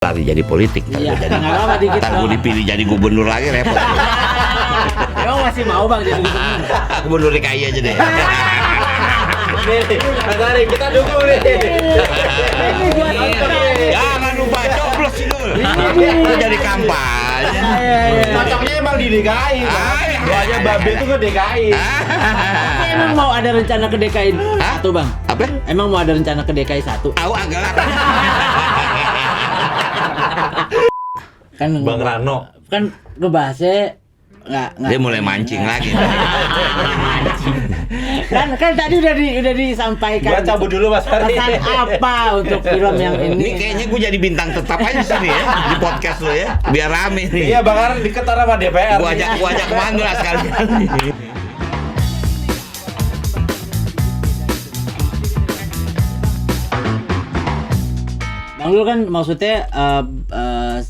lari jadi politik. Iya, jadi nggak apa-apa dikit. ntar gue dipilih jadi gubernur lagi repot. Emang masih mau bang jadi gubernur? Gubernur DKI aja deh. Nih, Mas kita dukung nih. Jangan lupa coblos itu. Itu jadi kampanye. Cocoknya emang di DKI. Doanya Babe itu ke DKI. Tapi emang mau ada rencana ke DKI satu bang? Apa? Emang mau ada rencana ke DKI satu? Tahu agak lah. Kan Bang Rano. kan ngebahasnya nggak. Dia mulai mancing lagi. kan tadi udah disampaikan. Gua cabut dulu Mas Hari. Pesan apa untuk film yang Ini ini? kayaknya gue jadi bintang tetap aja di sini ya di podcast lo ya, biar rame nih. Iya, Bang Aran diketar sama DPR. Gua ajak Mandra sekalian. Bang Dul kan maksudnya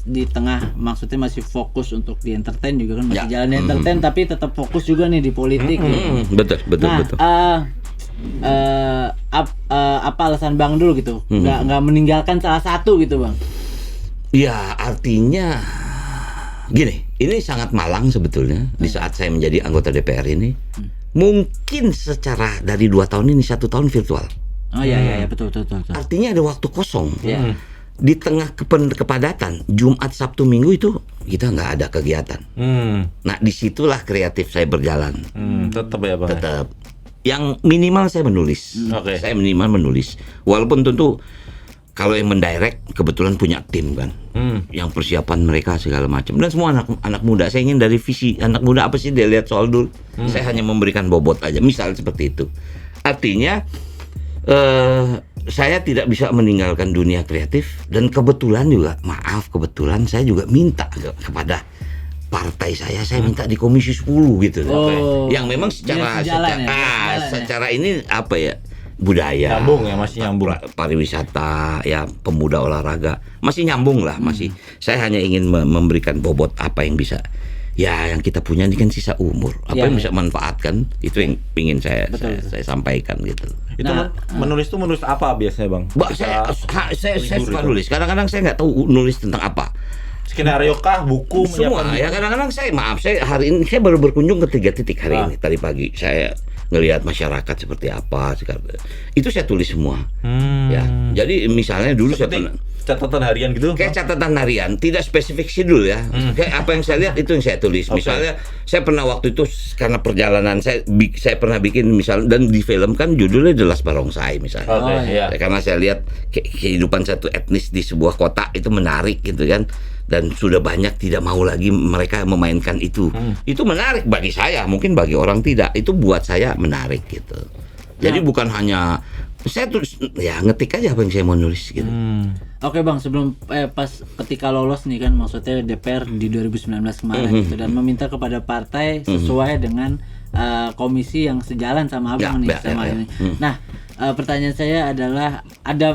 di tengah maksudnya masih fokus untuk di entertain juga kan masih Ya. jalan di entertain tapi tetap fokus juga nih di politik. Gitu. Betul. Nah, apa alasan Bang Dul gitu? Nggak meninggalkan salah satu gitu Bang? Ya artinya gini, ini sangat malang sebetulnya di saat saya menjadi anggota DPR ini. Mungkin secara dari 2 tahun ini 1 tahun virtual. Oh iya betul. Artinya ada waktu kosong. Iya. Di tengah kepadatan Jumat, Sabtu, Minggu itu kita nggak ada kegiatan. Nah disitulah kreatif saya berjalan. Tetap ya Bang. Tetap. Yang minimal saya menulis. Oke. Saya minimal menulis. Walaupun tentu kalau yang mendirect kebetulan punya tim kan, yang persiapan mereka segala macam. Dan semua anak muda. Saya ingin dari visi anak muda apa sih dia lihat soal dulu. Saya hanya memberikan bobot aja. Misal seperti itu. Artinya saya tidak bisa meninggalkan dunia kreatif dan kebetulan saya juga minta kepada partai saya minta di Komisi 10 gitu. Oh. Yang memang secara Biar sejalan ya. secara ini apa ya, budaya Nyambung ya, masih nyambung. Pariwisata ya, pemuda olahraga masih nyambung lah, masih. Saya hanya ingin memberikan bobot apa yang bisa ya, yang kita punya ini kan sisa umur, apa yang bisa manfaatkan, itu yang ingin saya sampaikan gitu. Itu menulis apa biasanya Bang? Saya suka nulis. Kadang-kadang saya nggak tahu nulis tentang apa. Skenario kah, buku, Semua menyiapkan ya, kadang-kadang saya hari ini saya baru berkunjung ke 3 titik hari ini. Tadi pagi saya ngelihat masyarakat seperti apa sekarang. Itu saya tulis semua. Ya. Jadi misalnya dulu saya pernah catatan harian gitu. kayak catatan harian, tidak spesifik sidul ya. Kayak apa yang saya lihat itu yang saya tulis. Misalnya saya pernah waktu itu karena perjalanan saya pernah bikin misalnya dan difilmkan judulnya The Last Barongsai misalnya. Oke, iya. Karena saya lihat kehidupan satu etnis di sebuah kota itu menarik gitu kan. Dan sudah banyak tidak mau lagi mereka memainkan itu. Itu menarik bagi saya, mungkin bagi orang tidak. Itu buat saya menarik gitu. Jadi bukan hanya saya tuh ya ngetik aja apa yang saya mau nulis gitu. Oke Bang, sebelum pas ketika lolos nih kan maksudnya DPR di 2019 kemarin gitu dan meminta kepada partai sesuai dengan komisi yang sejalan sama Abang nih sama ini. Nah, pertanyaan saya adalah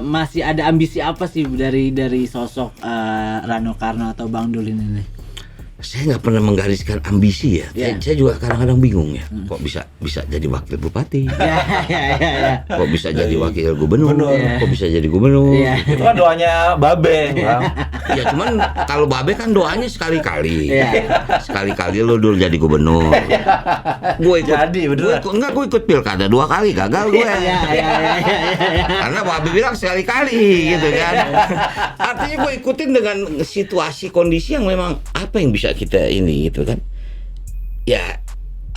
masih ada ambisi apa sih dari sosok Rano Karno atau Bang Dul ini nih? Saya nggak pernah menggariskan ambisi ya. Saya juga kadang-kadang bingung ya. Kok bisa jadi wakil bupati? Ya. Kok bisa jadi wakil gubernur? Kok bisa jadi gubernur? Iya. Itu kan doanya Babe, Bang. Ya cuman kalau Babe kan doanya sekali-kali. Iya. Sekali-kali lo dulu jadi gubernur. Gue ikut. Jadi, beneran. Gue ikut pilkada 2 kali gagal gue. Iya. Karena Babe bilang sekali-kali gitu kan. Artinya gue ikutin dengan situasi kondisi yang memang apa yang bisa kita ini gitu kan. Ya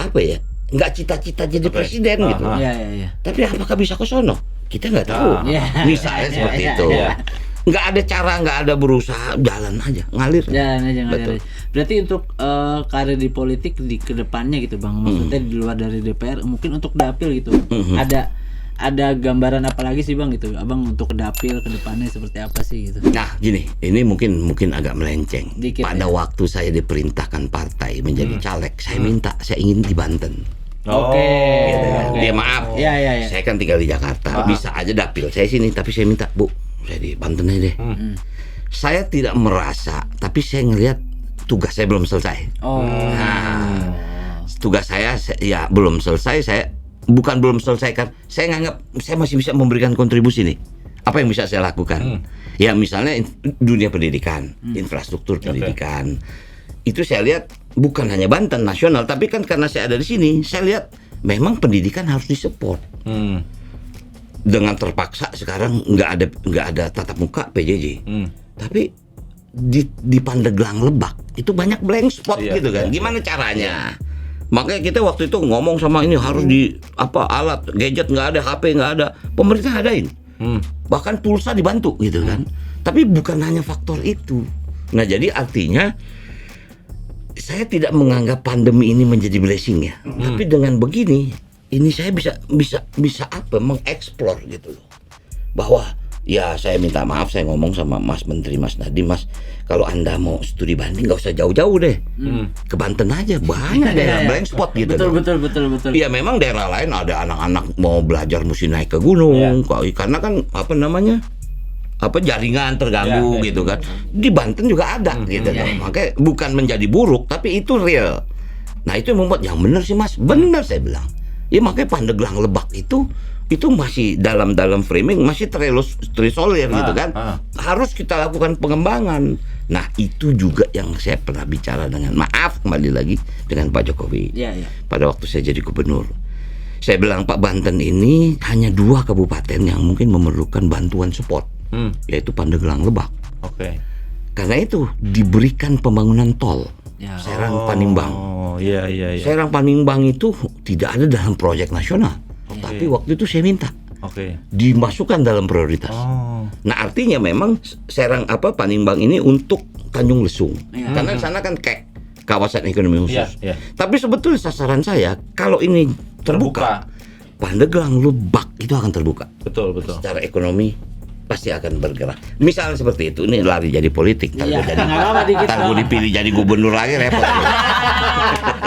apa ya, nggak cita-cita jadi presiden gitu. Iya. Tapi apakah bisa ke sono? Kita nggak tahu. Misalnya seperti itu. Nggak ada cara, nggak ada berusaha, jalan aja, ngalir. Jalan aja. Betul. Berarti untuk karir di politik di kedepannya gitu Bang, maksudnya di luar dari DPR, mungkin untuk dapil gitu, ada gambaran apa lagi sih Bang gitu, Abang untuk dapil kedepannya seperti apa sih gitu? Nah gini, ini mungkin agak melenceng. Dikit, Pada waktu saya diperintahkan partai menjadi caleg, saya ingin di Banten. Oke. Gitu kan. Dia maaf. Iya. Saya kan tinggal di Jakarta, bisa aja dapil saya sini, tapi saya minta Bu, saya di Banten aja deh. Saya tidak merasa, tapi saya ngelihat tugas saya belum selesai. Nah, tugas saya ya belum selesai. Bukan belum selesaikan, saya nganggap saya masih bisa memberikan kontribusi nih. Apa yang bisa saya lakukan? Ya misalnya dunia pendidikan, infrastruktur pendidikan. Itu saya lihat bukan hanya Banten nasional, tapi kan karena saya ada di sini, saya lihat memang pendidikan harus disupport. Dengan terpaksa sekarang nggak ada tatap muka PJJ. Tapi di Pandeglang Lebak itu banyak blank spot gitu kan. Gimana caranya? Makanya kita waktu itu ngomong sama ini harus di alat gadget nggak ada, HP nggak ada, pemerintah adain. Bahkan pulsa dibantu gitu kan. Tapi bukan hanya faktor itu. Nah jadi artinya saya tidak menganggap pandemi ini menjadi blessing ya. Tapi dengan begini, ini saya bisa mengeksplor gitu loh. Bahwa ya saya minta maaf, saya ngomong sama Mas Menteri, Mas Nadiem, Mas, kalau Anda mau studi banding nggak usah jauh-jauh deh. Ke Banten aja, banyak daerah blank spot gitu. Betul. Iya memang daerah lain ada anak-anak mau belajar mesti naik ke gunung. Karena kan jaringan terganggu gitu kan. Di Banten juga ada gitu kan. Makanya bukan menjadi buruk, tapi itu real. Nah itu yang membuat yang benar sih Mas, benar saya bilang. Ya makanya Pandeglang Lebak itu masih dalam framing masih terisolir gitu kan. Harus kita lakukan pengembangan. Nah itu juga yang saya pernah bicara dengan kembali lagi dengan Pak Jokowi. Pada waktu saya jadi gubernur. Saya bilang Pak, Banten ini hanya 2 kabupaten yang mungkin memerlukan bantuan support, yaitu Pandeglang Lebak. Karena itu diberikan pembangunan tol Serang Panimbang. Serang Panimbang itu tidak ada dalam proyek nasional, tapi waktu itu saya minta dimasukkan dalam prioritas. Nah artinya memang Serang Panimbang ini untuk Tanjung Lesung, karena di sana kan kayak kawasan ekonomi khusus. Tapi sebetulnya sasaran saya kalau ini terbuka, Pandeglang Lebak itu akan terbuka. Betul. Secara ekonomi pasti akan bergerak. Misalnya seperti itu, ini lari jadi politik. Ntar gue dipilih jadi gubernur lagi repot.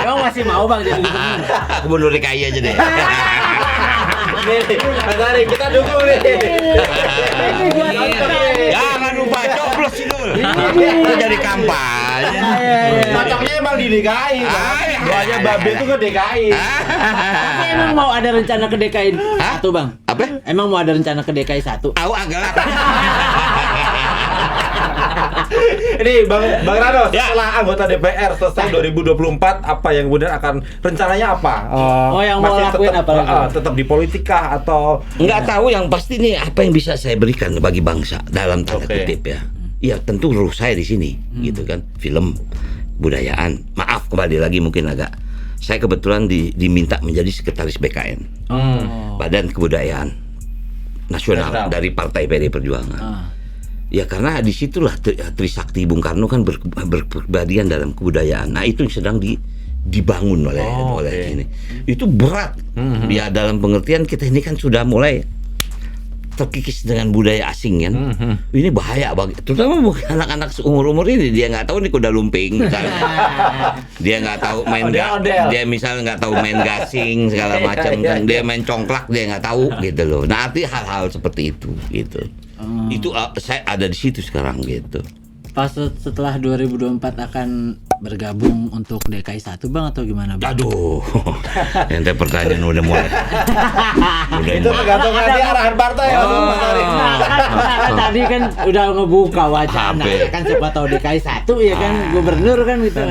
Emang masih mau Bang jadi gubernur? Gubernur DKI aja deh. Mari kita dukung nih. Jangan lupa coblos itu. Itu jadi kampanye. Cocoknya emang di DKI. Doanya Babe itu ke DKI. Tapi emang mau ada rencana ke DKI 1 Bang? Apa? Emang mau ada rencana ke DKI 1? Agak lah. Ini Bang Rano, setelah anggota DPR selesai 2024, apa yang kemudian akan rencananya apa? Yang mau lakuin apa lagi? Tetap di politik kah atau nggak tahu, yang pasti nih apa yang bisa saya berikan bagi bangsa dalam tanda kutip ya. Ya tentu ruh saya di sini gitu kan. Film, budayaan. Maaf kembali lagi mungkin agak. Saya kebetulan diminta menjadi sekretaris BKN. Badan Kebudayaan Nasional dari Partai PD Perjuangan. Ya karena disitulah Trisakti Bung Karno kan berkepribadian dalam kebudayaan. Nah itu yang sedang dibangun oleh ini. Itu berat. Ya dalam pengertian kita ini kan sudah mulai terkikis dengan budaya asing kan. Ini bahaya terutama anak-anak seumur-umur ini, dia nggak tahu nih kuda lumping misalnya. Dia nggak tahu main dia misalnya nggak tahu main gasing segala macam kan. Dia main congklak dia nggak tahu gitu loh. Nah arti hal-hal seperti itu gitu. Itu saya ada di situ sekarang gitu. Pas setelah 2024 akan bergabung untuk DKI 1 Bang atau gimana Bang? Aduh, ente pertanyaan udah mulai. Itu tergantung nanti arahan partai ya Bang Mas Ari. Kan tadi kan udah ngebuka wacana kan siapa tahu DKI 1 ya kan, gubernur kan gitu.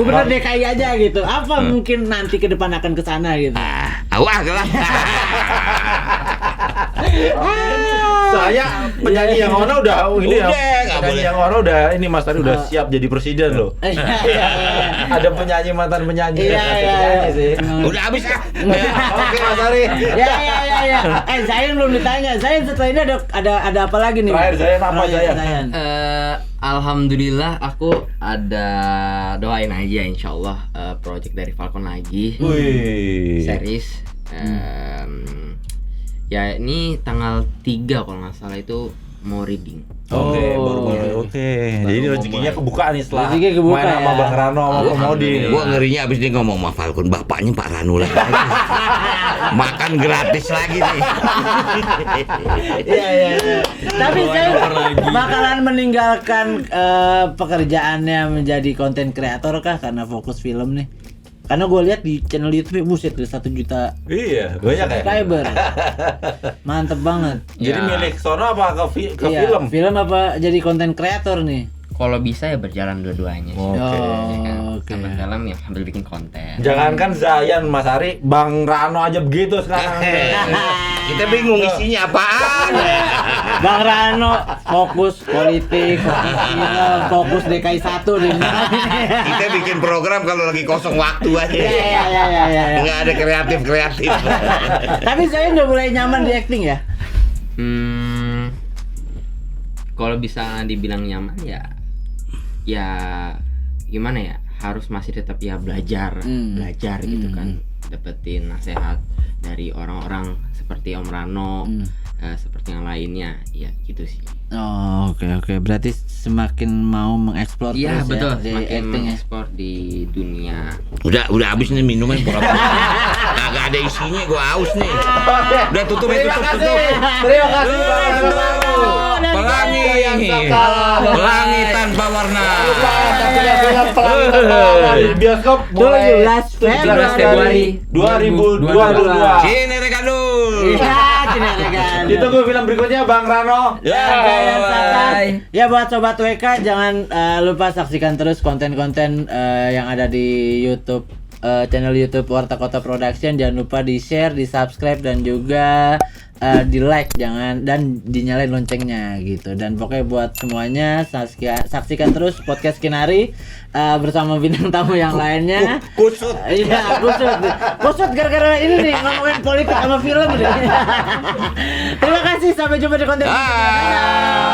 Gubernur DKI aja gitu. Apa mungkin nanti ke depan akan ke sana gitu. Awah lah. Saya penyanyi yang ono udah ini ya. Penyanyi yang ono udah ini Mas Ari udah siap jadi presiden loh. Ada penyanyi mantan penyanyi. Iya. Sih. Udah habis ah. Oke Mas Ari. Ya. Zain belum ditanya. Zain setelah ini ada apa lagi nih? Terakhir Zain apa Zain? Alhamdulillah aku ada doain aja insyaallah project dari Falcon lagi. Series. Ya ini tanggal 3 kalau nggak salah itu mau reading. Oke. Jadi rezekinya kebuka nih setelah Rezekinya kebuka main sama ya. Bang Rano sama Komodi. Gua ngerinya abis dia ngomong sama Falcon, bapaknya Pak Rano lagi. Makan gratis lagi nih. Iya. Tapi saya bakalan meninggalkan pekerjaannya menjadi konten kreator kah karena fokus film nih? Karena gue lihat di channel YouTube buset udah 1 juta Iya, banyak ya. subscriber. Mantep banget. Jadi Ya. milik sono apa ke Iya, film? film apa jadi konten kreator nih? Kalau bisa ya berjalan dua-duanya sih. Oke. Ya kan? Oke. Sambil film ya sambil bikin konten. Jangankan Zayan, Mas Ari, Bang Rano aja begitu sekarang. Kita bingung isinya apaan. Bang Rano fokus politik, fokus film, fokus DKI 1 deh. Kita bikin program kalau lagi kosong waktu aja. Iya. Nggak ada kreatif. Tapi saya udah mulai nyaman di acting ya. Kalau bisa dibilang nyaman ya gimana ya, harus masih tetap ya belajar gitu kan, dapetin nasihat dari orang-orang seperti Om Rano, seperti yang lainnya ya gitu sih. Oh, oke. Berarti semakin mau mengeksplor Iya terus betul, ya di semakin acting ya. mengekspor di dunia. Udah habis nih minuman pura-pura. Agak ada isinya, gua haus nih. Udah tutup. Terima kasih Bang Rano. Pelangi tanpa warna. Di bioskop mulai 17 Februari 2022. Cine Rekadul. Iya, Cineregan. Ditunggu film berikutnya Bang Rano. Ya buat sobat WK jangan lupa saksikan terus konten-konten yang ada di YouTube, channel YouTube Warta Kota Production. Jangan lupa di share, di subscribe dan juga di like, jangan, dan dinyalain loncengnya gitu. Dan pokoknya buat semuanya saksikan terus podcast Kinari bersama bintang tamu yang lainnya. Kusut. Iya, kusut gara-gara ini nih ngomongin politik sama film nih. Terima kasih, sampai jumpa di konten berikutnya.